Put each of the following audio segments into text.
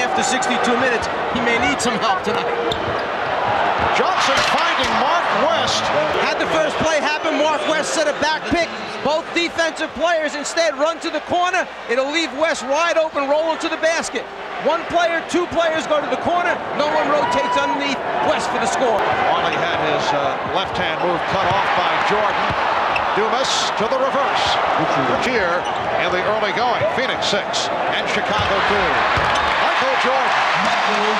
after 62 minutes. He may need some help tonight. Johnson finding Mark West. Had the first play happen, Mark West set a back pick. Both defensive players instead run to the corner. It'll leave West wide open, rolling to the basket. One player, two players go to the corner. No one rotates underneath West for the score. Marley had his left-hand move cut off by Jordan. Dumas to the reverse. Here in the early going. Phoenix 6 and Chicago 2. Michael Jordan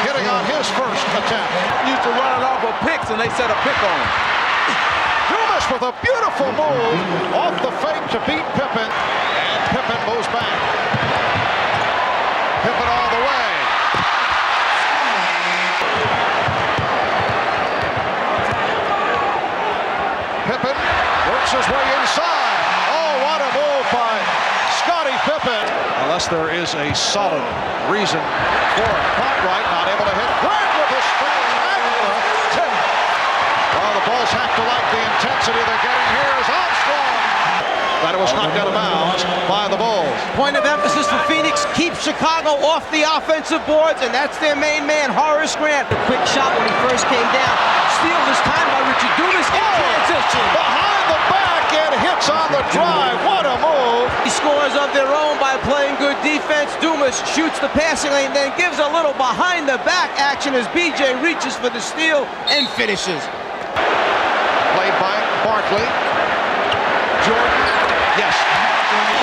hitting on his first attempt. Used to run it off of picks, and they set a pick on him. Dumas with a beautiful move off the fake to beat Pippen, and Pippen moves back. Pippen all the way. Pippen works his way inside. Oh, what a move by Scottie Pippen. Unless there is a solid reason for it. Cartwright not able to hit. Grant with a spectacular tip. Well, the Bulls have to like the intensity they're getting here as Armstrong. But it was knocked out of bounds by the Bulls. Point of emphasis for Phoenix, keep Chicago off the offensive boards, and that's their main man, Horace Grant. A quick shot when he first came down. Steal this time by Richard Dumas in transition. Behind the back and hits on the drive. What a move. He scores of their own by playing good defense. Dumas shoots the passing lane, then gives a little behind the back action as BJ reaches for the steal and finishes. Played by Barkley. Jordan. Yes.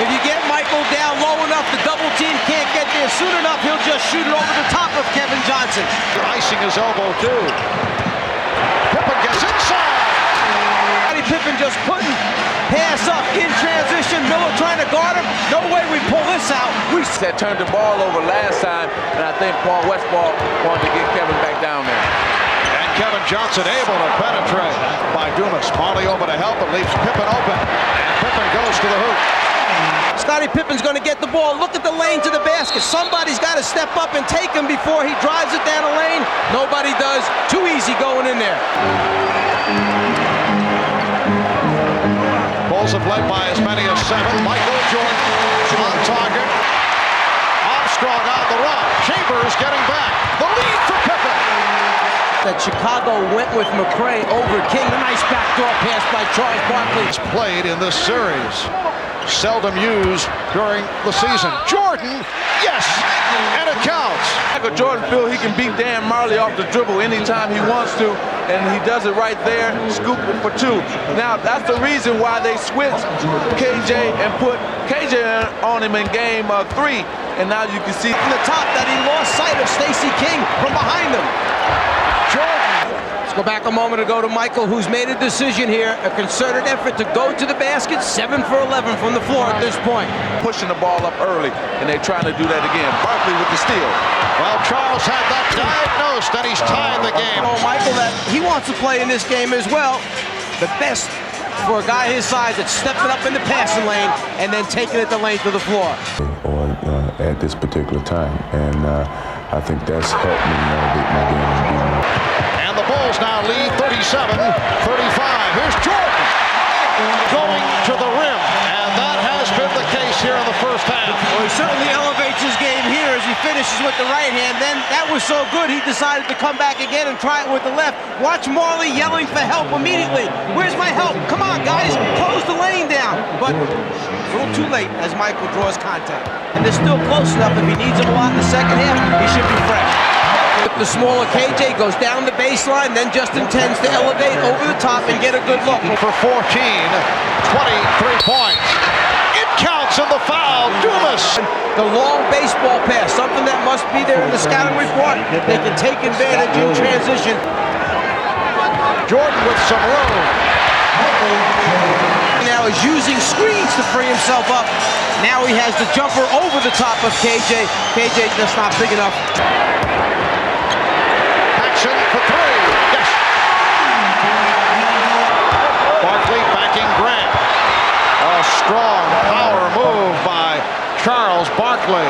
If you get Michael down low enough, the double team can't get there soon enough, he'll just shoot it over the top of Kevin Johnson. Icing his elbow too. Pippen gets inside. Pippen just couldn't pass up in transition. Miller trying to guard him. No way we pull this out. We That turned the ball over last time, and I think Paul Westball wanted to get Kevin back down there. And Kevin Johnson able to penetrate by Dumas. Marley over to help, it leaves Pippen open. And Pippen goes to the hoop. Scottie Pippen's going to get the ball. Look at the lane to the basket. Somebody's got to step up and take him before he drives it down the lane. Nobody does. Too easy going in there. Bulls have led by as many as 7. Michael Jordan on target. Armstrong on the run. Chambers getting back. The lead for Pippen. That Chicago went with McCray over King. A nice backdoor pass by Charles Barkley. He's played in this series. Seldom used during the season. Jordan, yes, and it counts. Michael Jordan feels he can beat Dan Marley off the dribble anytime he wants to, and he does it right there, scoop it for 2. Now, that's the reason why they switched KJ and put KJ on him in game 3, and now you can see from the top that he lost sight of Stacey King from behind him. Jordan. Go back a moment ago to Michael, who's made a decision here, a concerted effort to go to the basket, 7 for 11 from the floor at this point. Pushing the ball up early, and they're trying to do that again. Barkley with the steal. Well, Charles had that diagnosed, and he's tied the game. Oh, Michael, that he wants to play in this game as well. The best for a guy his size that's stepping up in the passing lane and then taking it the length of the floor. Or at this particular time, and I think that's helped me navigate my game. And the Bulls now lead 37-35. Here's Jordan going to the rim, and that has been the case here in the first half. Well, he certainly elevates his game here as he finishes with the right hand. Then that was so good, he decided to come back again and try it with the left. Watch Marley yelling for help immediately. Where's my help? Come on, guys, close the lane down. But a little too late as Michael draws contact. And they're still close enough. If he needs him a lot in the second half, he should be fresh. The smaller KJ goes down the baseline, then just intends to elevate over the top and get a good look. For 14, 23 points. It counts in the foul. Dumas. The long baseball pass, something that must be there in the scouting report. They can take advantage in transition. Jordan with some room. Now is using screens to free himself up. Now he has the jumper over the top of KJ. KJ just not big enough. Action for 3. Yes. Barkley backing Grant. A strong power move by Charles Barkley.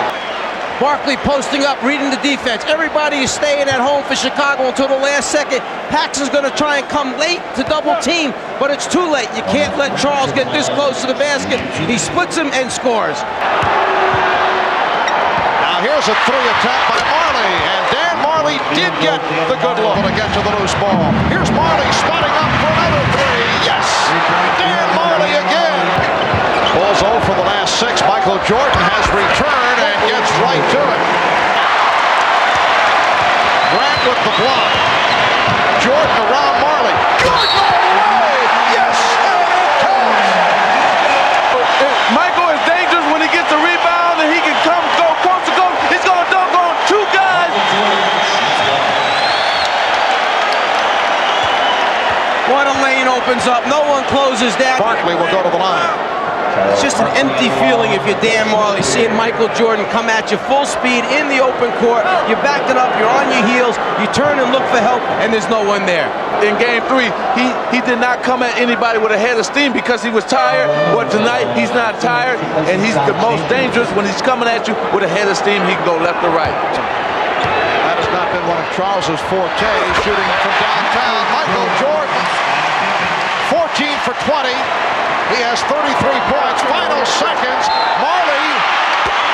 Barkley posting up, reading the defense. Everybody is staying at home for Chicago until the last second. Paxson's going to try and come late to double team, but it's too late. You can't let Charles get this close to the basket. He splits him and scores. Now here's a 3 attempt by Marley. did get the good look to get to the loose ball. Here's Marley spotting up for another three. Yes! Dan Marley again. Bulls 0 for the last 6. Michael Jordan has returned and gets right to it. Grant with the block. Jordan around Marley. Jordan all the way! Yes! And it counts! Michael is dangerous when he gets the rebound and he can go close to goal. He's going to dunk on 2 guys. What a lane opens up. No one closes down. Barkley will go to the line. It's just an empty feeling if you're Dan Marley, seeing Michael Jordan come at you full speed in the open court. You're backing up, you're on your heels, you turn and look for help, and there's no one there. In game 3, he did not come at anybody with a head of steam because he was tired. But tonight, he's not tired, and he's the most dangerous when he's coming at you with a head of steam. He can go left or right. That has not been one of Charles's fortes, shooting from downtown. Michael Jordan, 14 for 20. He has 33 points. Final seconds. Marley.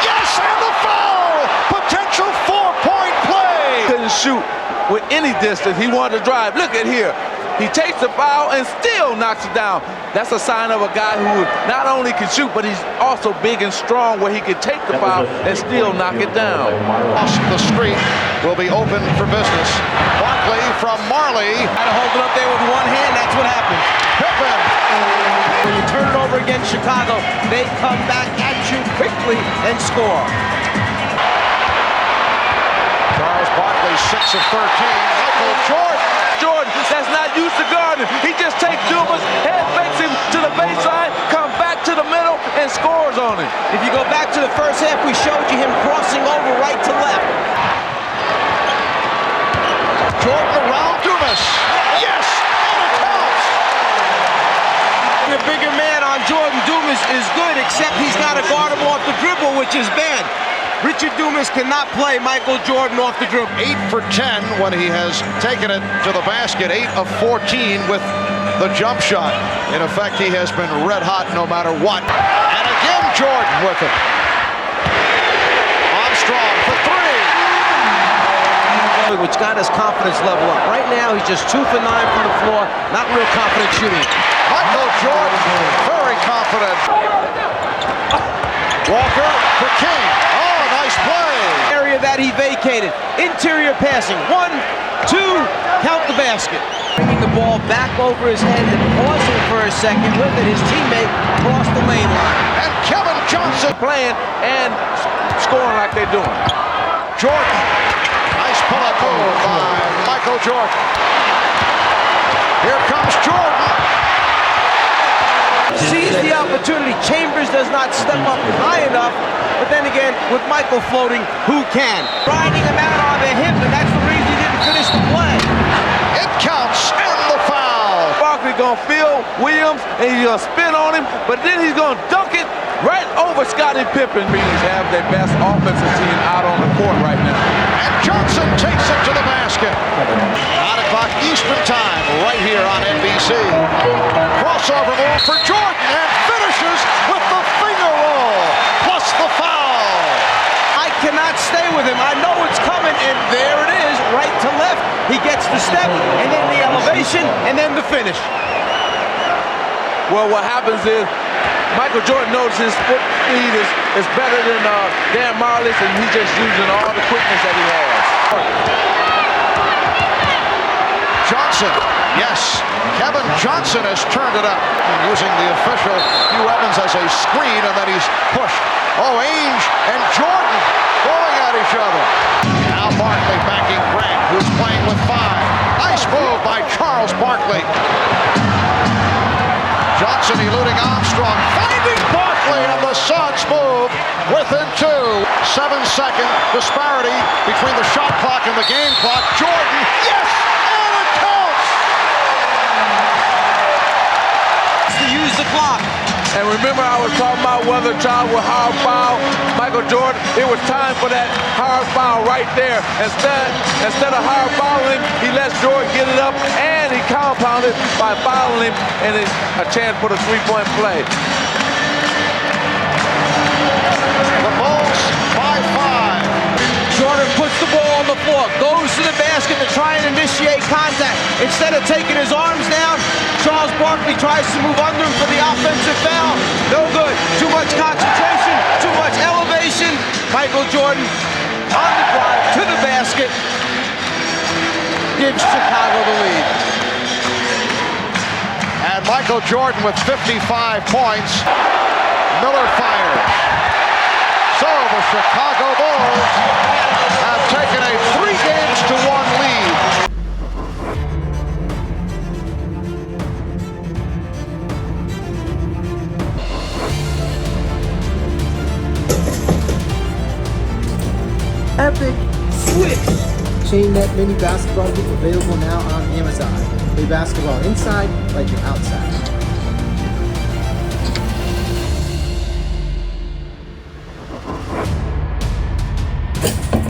Yes, and the foul! Potential 4-point play. Couldn't shoot with any distance. He wanted to drive. Look at here. He takes the foul and still knocks it down. That's a sign of a guy who not only can shoot, but he's also big and strong where he can take the foul and still knock it down. Across the street will be open for business. Barkley from Marley. Got to hold it up there with one hand, that's what happens. Pippen. When you turn it over against Chicago, they come back at you quickly and score. Charles Barkley, 6 of 13. Michael Jordan. That's not used to guarding. He just takes Dumas, head fakes him to the baseline, comes back to the middle, and scores on it. If you go back to the first half, we showed you him crossing over right to left. Jordan around Dumas. Yes! And it counts! The bigger man on Jordan Dumas is good, except he's got to guard him off the dribble, which is bad. Richard Dumas cannot play Michael Jordan off the dribble. 8 for 10 when he has taken it to the basket. 8 of 14 with the jump shot. In effect, he has been red hot no matter what. And again, Jordan with it. Armstrong for 3. Which got his confidence level up. Right now, he's just 2 for 9 from the floor. Not real confident shooting. Michael Jordan, very confident. Walker for King. Oh, nice play. Area that he vacated. Interior passing. 1, 2, count the basket. Bringing the ball back over his head and pausing for a second with it. His teammate crossed the lane line. And Kevin Johnson Playing and scoring like they're doing. Jordan. Nice pull-up move by Michael Jordan. Here comes Jordan. Sees the opportunity. Chambers does not step up high enough. But then again, with Michael floating, who can? Riding him out on the hip, and that's the reason he didn't finish the play. It counts, and the foul. Barkley gonna feel Williams, and he's gonna spin on him, but then he's gonna dunk it right over Scottie Pippen. Phoenix have their best offensive team out on the court right now. And Johnson takes it to the basket. 9 o'clock Eastern time, right here on NBC. Crossover move for Jordan, and finishes with the finger roll, plus the foul. I cannot stay with him. I know it's coming, and there it is, right to left. He gets the step, and then the elevation, and then the finish. Well, what happens is Michael Jordan knows his foot speed is better than Dan Marley's, and he's just using all the quickness that he has. Johnson, yes. Kevin Johnson has turned it up, using the official Hugh Evans as a screen, and then he's pushed. Oh, Ainge and Jordan going at each other. Now Barkley backing Grant, who's playing with 5. Nice move by Charles Barkley. Johnson eluding Armstrong, finding Barkley, and the Suns move within 2. 7-second disparity between the shot clock and the game clock. Jordan, yes, and it counts! To use the clock. And remember, I was talking about whether a child would hard foul Michael Jordan. It was time for that hard foul right there. Instead of hard fouling him, he lets Jordan get it up, and he compounded by fouling him, and it's a chance for the three-point play. The Bulls by 5. Jordan puts the ball on the floor, goes to the basket to try and initiate contact. Instead of taking his arms down, Charles Barkley tries to move under him for the offensive foul. No good. Too much concentration, too much elevation. Michael Jordan on the drive to the basket gives Chicago the lead. And Michael Jordan with 55 points. Miller fires. So the Chicago Bulls have taken a 3-1 lead. Epic Swish! Chain net mini basketball hoop available now on Amazon. Play basketball inside like you're outside.